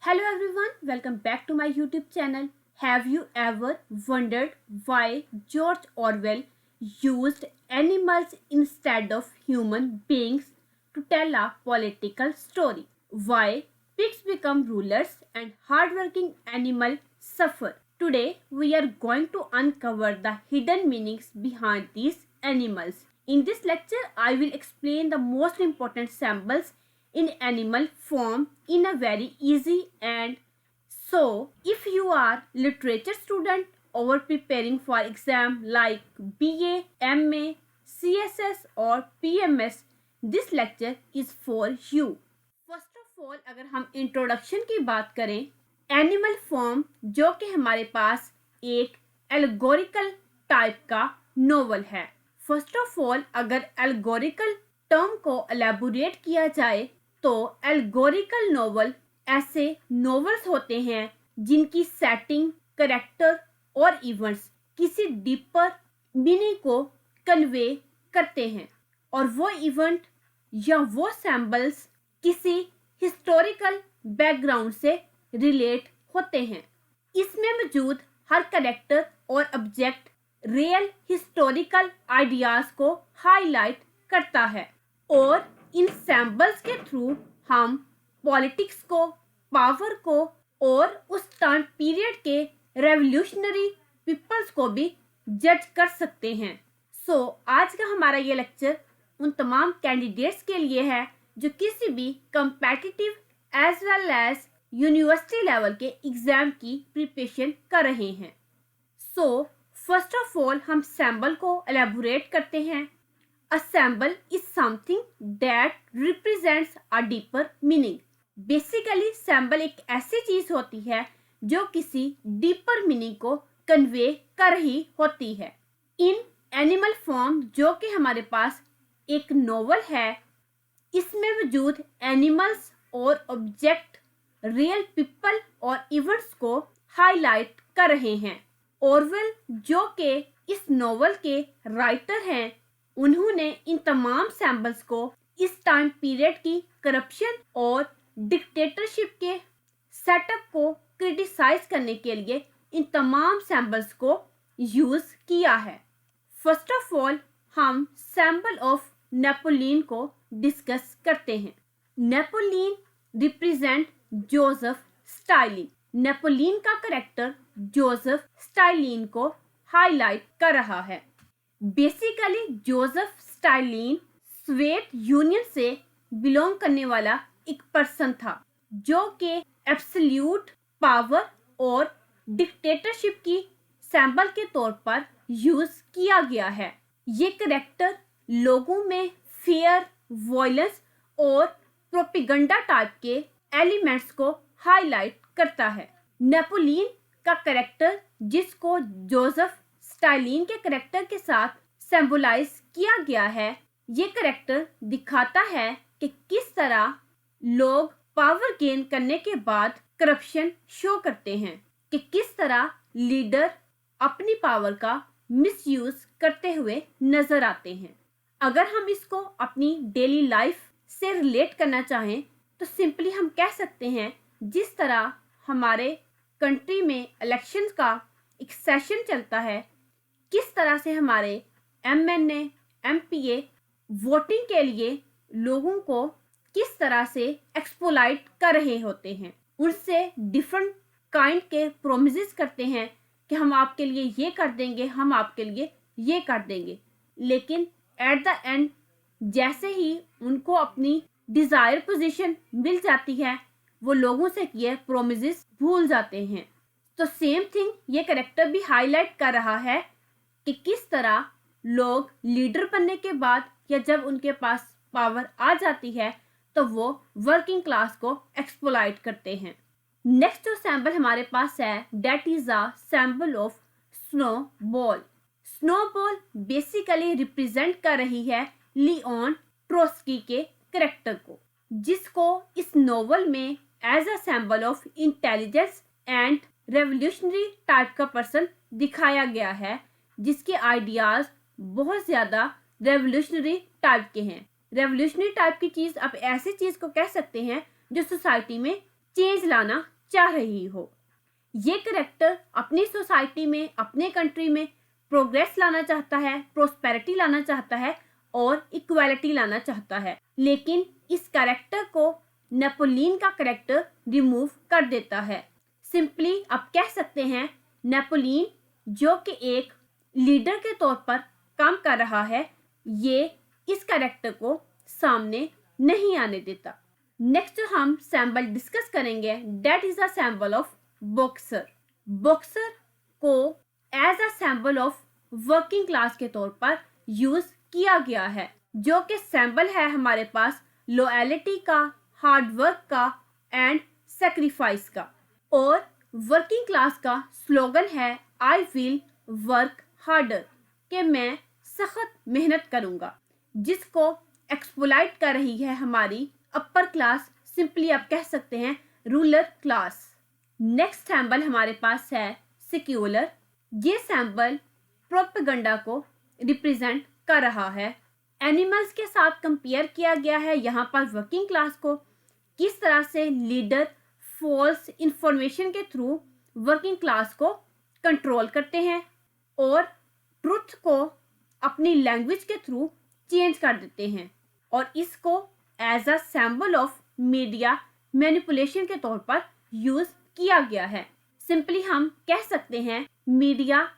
Hello everyone, welcome back to my YouTube channel. Have you ever wondered why George Orwell used animals instead of human beings to tell a political story? Why pigs become rulers and hardworking animals suffer? Today we are going to uncover the hidden meanings behind these animals. In this lecture, I will explain the most important symbols in animal form in a very easy and so if you are literature student or preparing for exam like BA, MA, CSS or PMS, this lecture is for you. First of all अगर हम introduction की बात करें, animal form जो कि हमारे पास एक एल्गोरिकल type का नोवेल है। फर्स्ट ऑफ ऑल अगर एल्गोरिकल टर्म को एलेबोरेट किया जाए तो एल्गोरिकल नोवेल ऐसे नोवेल्स होते हैं जिनकी सेटिंग, करेक्टर और इवेंट्स किसी डीपर मीनिंग को कन्वे करते हैं और वो इवेंट या वो सैम्बल्स किसी हिस्टोरिकल बैकग्राउंड से रिलेट होते हैं। इसमें मौजूद हर कैरेक्टर और ऑब्जेक्ट रियल हिस्टोरिकल आइडियाज को हाईलाइट करता है और इन सैम्बल्स के थ्रू हम पॉलिटिक्स को, पावर को और उस टाइम पीरियड के रेवोल्यूशनरी पीपल्स को भी जज कर सकते हैं। आज का हमारा ये लेक्चर उन तमाम कैंडिडेट्स के लिए है जो किसी भी competitive as well as university level के एग्जाम की प्रिपरेशन कर रहे हैं। फर्स्ट ऑफ ऑल हम सैम्बल को एलेबोरेट करते हैं। A symbol is something that represents a deeper meaning. Basically symbol एक ऐसी चीज होती है जो किसी डीपर मीनिंग को कन्वे कर रही होती है। इन एनिमल फॉर्म जो कि हमारे पास एक नोवेल है, इसमें मौजूद एनिमल्स और ऑब्जेक्ट रियल पीपल और इवेंट्स को हाईलाइट कर रहे हैं। ऑरवेल जो कि इस नोवेल के राइटर हैं, उन्होंने इन तमाम सैम्बल्स को इस टाइम पीरियड की करप्शन और डिक्टेटरशिप के सेटअप को क्रिटिसाइज करने के लिए इन तमाम सैम्बल्स को यूज किया है। फर्स्ट ऑफ ऑल हम सैम्बल ऑफ नेपोलियन को डिस्कस करते हैं। Napoleon represent Joseph Stalin. Napoleon का कैरेक्टर जोसेफ स्टालिन को हाईलाइट कर रहा है। Basically Joseph Stalin Soviet union से बिलोंग करने वाला एक पर्सन था जो कि एब्सोल्यूट पावर और डिक्टेटरशिप की सैम्बल के तौर पर यूज किया गया है। ये कैरेक्टर लोगों में फियर, वॉयलेंस और प्रोपेगेंडा टाइप के एलिमेंट्स को हाईलाइट करता है। नेपोलियन का कैरेक्टर जिसको जोसेफ स्टालिन के कैरेक्टर के साथ सिंबलाइज किया गया है, ये कैरेक्टर दिखाता है कि किस तरह लोग पावर गेन करने के बाद करप्शन शो करते हैं, कि किस तरह लीडर अपनी पावर का मिसयूज करते हुए नजर आते हैं। अगर हम इसको अपनी डेली लाइफ से रिलेट करना चाहें तो सिंपली हम कह सकते हैं जिस तरह हमारे कंट्री में इलेक्शन का एक सेशन चलता है, किस तरह से हमारे MNA, MPA वोटिंग के लिए लोगों को किस तरह से एक्सप्लॉइट कर रहे होते हैं, उनसे डिफरेंट काइंड के प्रोमिसेस करते हैं कि हम आपके लिए ये कर देंगे, हम आपके लिए ये कर देंगे, लेकिन एट द एंड जैसे ही उनको अपनी डिजायर पोजीशन मिल जाती है, वो लोगों से किए प्रोमिसेस भूल जाते हैं। तो सेम थिंग ये कैरेक्टर भी हाईलाइट कर रहा है कि किस तरह लोग लीडर बनने के बाद या जब उनके पास पावर आ जाती है तो वो वर्किंग क्लास को एक्सप्लॉइट करते हैं। नेक्स्ट जो सैम्बल हमारे पास है that is a symbol of snowball. Snowball basically represent कर रही है लियोन ट्रोट्स्की के कैरेक्टर को, जिसको इस नोवेल में as a symbol of intelligence and revolutionary type का पर्सन दिखाया गया है, जिसके आइडियाज बहुत ज्यादा रेवोल्यूशनरी टाइप के हैं। रेवोल्यूशनरी टाइप की चीज आप ऐसी चीज को कह सकते हैं जो सोसाइटी में चेंज लाना चाह रही हो। ये कैरेक्टर अपनी सोसाइटी में, अपने कंट्री में प्रोग्रेस लाना चाहता है, प्रोस्पेरिटी लाना चाहता है और इक्वालिटी लाना चाहता है। लेकिन इस कैरेक्टर को नेपोलियन का कैरेक्टर रिमूव कर देता है। सिंपली आप कह सकते हैं नेपोलियन, जो कि एक लीडर के तौर पर काम कर रहा है, ये इस कैरेक्टर को सामने नहीं आने देता। नेक्स्ट हम सिंबल डिस्कस करेंगे, that is a symbol of boxer. Boxer को as a symbol of working class के तौर पर यूज किया गया है, जो कि सिंबल है हमारे पास लॉयल्टी का, हार्ड वर्क का एंड सेक्रीफाइस का। और वर्किंग क्लास का स्लोगन है आई विल वर्क हार्डर, कि मैं सख्त मेहनत करूंगा, जिसको एक्सप्लॉइट कर रही है हमारी अपर क्लास, सिंपली आप कह सकते हैं रूलर क्लास। नेक्स्ट सिंबल हमारे पास है सेक्युलर। ये सिंबल प्रोपेगेंडा को रिप्रेजेंट कर रहा है। एनिमल्स के साथ कंपेयर किया गया है यहाँ पर वर्किंग क्लास को, किस तरह से लीडर फॉल्स इंफॉर्मेशन के थ्रू वर्किंग क्लास को कंट्रोल करते हैं और ट्रुथ को अपनी लैंग्वेज के थ्रू चेंज कर देते हैं, और इसको as a symbol of media manipulation के तौर पर यूज किया गया है। सिंपली हम कह सकते हैं मीडिया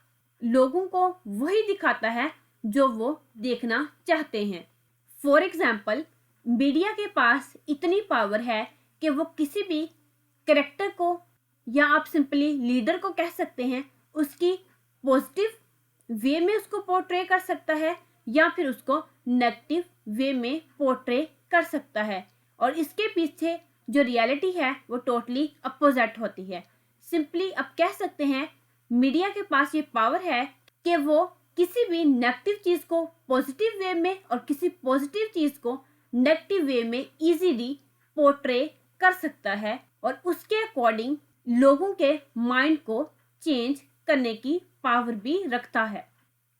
लोगों को वही दिखाता है जो वो देखना चाहते हैं। फॉर एग्जाम्पल, मीडिया के पास इतनी पावर है कि वो किसी भी कैरेक्टर को, या आप सिंपली लीडर को कह सकते हैं, उसकी पॉजिटिव वे में उसको पोर्ट्रे कर सकता है या फिर उसको नेगेटिव वे में पोर्ट्रे कर सकता है, और इसके पीछे जो रियलिटी है वो टोटली अपोजिट होती है। सिंपली आप कह सकते हैं मीडिया के पास ये पावर है कि वो किसी भी नेगेटिव चीज को पॉजिटिव वे में और किसी पॉजिटिव चीज को नेगेटिव वे में इजीली पोर्ट्रे कर सकता है, और उसके अकॉर्डिंग लोगों के माइंड को चेंज करने की पावर भी रखता है।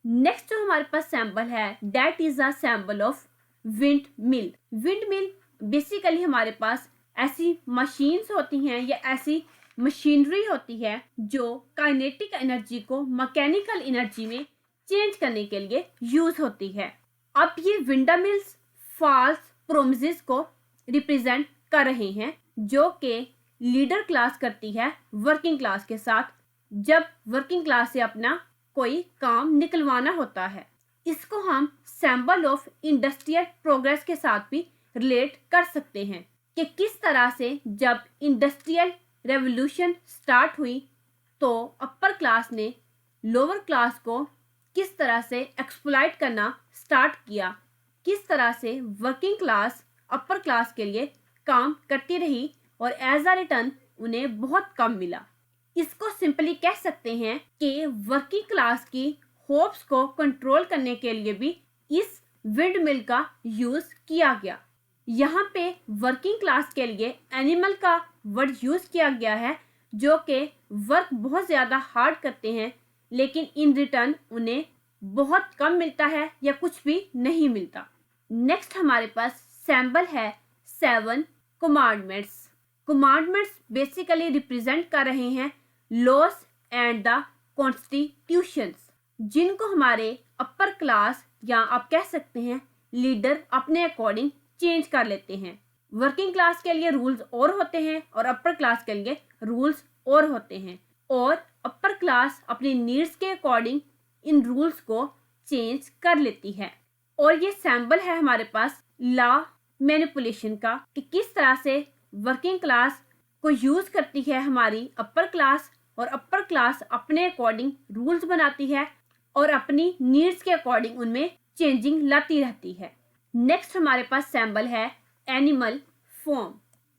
नेक्स्ट जो हमारे पास सिंबल है, that is a symbol of wind mill. Wind mill basically हमारे पास ऐसी मशीन्स होती हैं या ऐसी मशीनरी होती है जो काइनेटिक एनर्जी को मैकेनिकल एनर्जी में चेंज करने के लिए यूज होती है। अब ये विंड मिल्स फॉल्स प्रोमिसेस को रिप्रेजेंट कर रहे हैं, जो कि लीडर क्लास करती है वर्किंग क्लास के साथ, जब वर्किंग क्लास से अपना कोई काम निकलवाना होता है। इसको हम सिंबल ऑफ इंडस्ट्रियल प्रोग्रेस के साथ भी रिलेट कर सकते हैं कि किस तरह से जब इंडस्ट्रियल रेवोल्यूशन स्टार्ट हुई तो अपर क्लास ने लोअर क्लास को किस तरह से एक्सप्लॉइट करना स्टार्ट किया, किस तरह से वर्किंग क्लास अपर क्लास के लिए काम करती रही और एज अ रिटर्न उन्हें बहुत कम मिला। इसको सिंपली कह सकते हैं कि वर्किंग क्लास की होप्स को कंट्रोल करने के लिए भी इस विंड मिल का यूज किया गया। यहाँ पे वर्किंग क्लास के लिए एनिमल का वर्ड यूज किया गया है, जो कि वर्क बहुत ज़्यादा हार्ड करते हैं लेकिन इन रिटर्न उन्हें बहुत कम मिलता है या कुछ भी नहीं मिलता। नेक्स्ट हमारे पास सिंबल है 7 कमांडमेंट्स। कमांडमेंट्स बेसिकली रिप्रेजेंट कर रहे हैं लॉस एंड द कॉन्स्टिट्यूशंस, जिनको हमारे अपर क्लास या आप कह सकते हैं लीडर अपने अकॉर्डिंग चेंज कर लेते हैं। वर्किंग क्लास के लिए रूल्स और होते हैं और अपर क्लास के लिए रूल्स और होते हैं, और अपर क्लास अपनी नीड्स के अकॉर्डिंग इन रूल्स को चेंज कर लेती है। और ये सैम्बल है हमारे पास लॉ मैनिपुलेशन का, कि किस तरह से वर्किंग क्लास को यूज करती है हमारी अपर क्लास, और अपर क्लास अपने अकॉर्डिंग रूल्स बनाती है और अपनी नीड्स के अकॉर्डिंग उनमें चेंजिंग लाती रहती है। नेक्स्ट हमारे पास सैम्बल है animal form.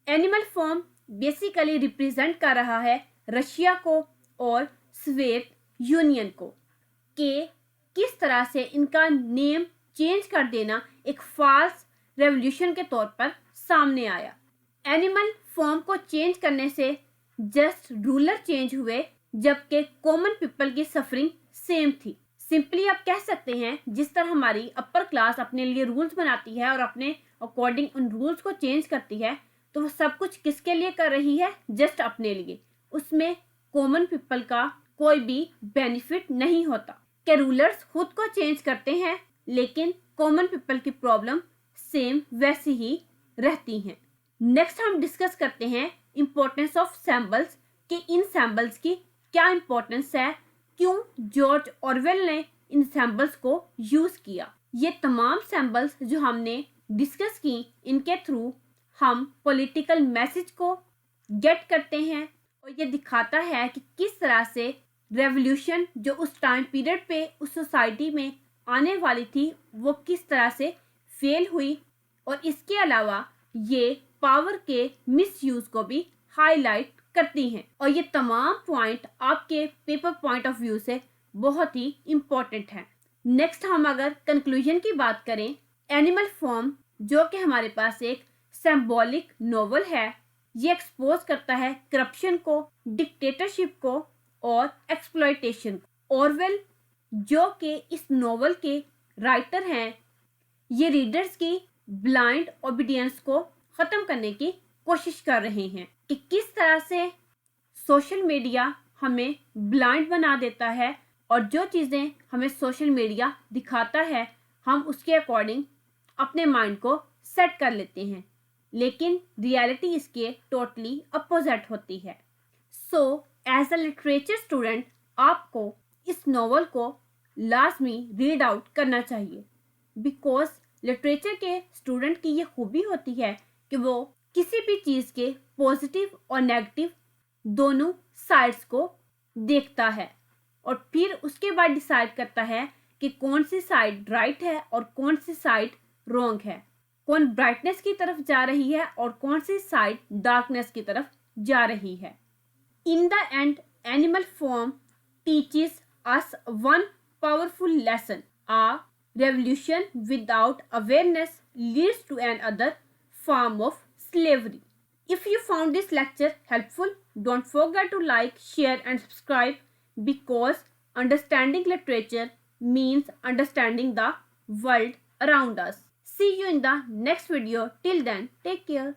Animal form basically represent कर रहा है रशिया को और सोवियत यूनियन को, कि किस तरह से इनका नेम चेंज कर देना एक फॉल्स रेवोल्यूशन के तौर पर सामने आया। एनिमल फॉर्म को चेंज करने से जस्ट रूलर चेंज हुए, जबकि कॉमन पीपल की सफरिंग सेम थी। सिंपली आप कह सकते हैं जिस तरह हमारी अपर क्लास अपने लिए रूल्स बनाती है और अपने अकॉर्डिंग उन रूल्स को चेंज करती है, तो वो सब कुछ किसके लिए कर रही है? जस्ट अपने लिए। उसमें कॉमन पीपल का कोई भी बेनिफिट नहीं होता। क्या रूलर्स खुद को चेंज करते हैं लेकिन कॉमन पीपल की प्रॉब्लम सेम वैसी ही रहती हैं। नेक्स्ट हम डिस्कस करते हैं इंपॉर्टेंस ऑफ सैम्बल्स कि इन सैम्बल्स की क्या इंपॉर्टेंस है, क्यों जॉर्ज ऑरवेल ने इन सैम्बल्स को यूज किया। ये तमाम सैम्बल्स जो हमने डिस्कस की, इनके थ्रू हम पॉलिटिकल मैसेज को गेट करते हैं और ये दिखाता है कि किस तरह से रेवोल्यूशन जो उस टाइम पीरियड पे उस सोसाइटी में आने वाली थी वो किस तरह से फेल हुई। और इसके अलावा ये पावर के मिसयूज को भी हाईलाइट करती हैं और ये तमाम पॉइंट आपके पेपर पॉइंट ऑफ व्यू से बहुत ही इम्पोर्टेंट है। नेक्स्ट हम अगर कंक्लूजन की बात करें, एनिमल फॉर्म जो कि हमारे पास एक सिंबॉलिक नॉवल है, ये एक्सपोज करता है करप्शन को, डिक्टेटरशिप को और एक्सप्लॉयटेशन को। ऑरवेल जो कि इस नॉवल के राइटर हैं, ये रीडर्स की ब्लाइंड ओबीडियंस को खत्म करने की कोशिश कर रहे हैं कि किस तरह से सोशल मीडिया हमें ब्लाइंड बना देता है और जो चीज़ें हमें सोशल मीडिया दिखाता है हम उसके अकॉर्डिंग अपने माइंड को सेट कर लेते हैं, लेकिन रियलिटी इसके टोटली अपोजिट होती है। So as a literature student आपको इस नॉवल को लाजमी रीड आउट करना चाहिए, बिकॉज लिटरेचर के स्टूडेंट की ये खूबी होती है कि वो किसी भी चीज़ के पॉजिटिव और नेगेटिव दोनों साइड्स को देखता है और फिर उसके बाद डिसाइड करता है कि कौन सी साइड राइट है और कौन सी साइड रॉन्ग है, कौन ब्राइटनेस की तरफ जा रही है और कौन सी साइड डार्कनेस की तरफ जा रही है। In the end Animal Farm teaches us one powerful lesson, a revolution without awareness leads to another form of slavery. If you found this lecture helpful, don't forget to like, share and subscribe because understanding literature means understanding the world around us. See you in the next video. Till then, take care.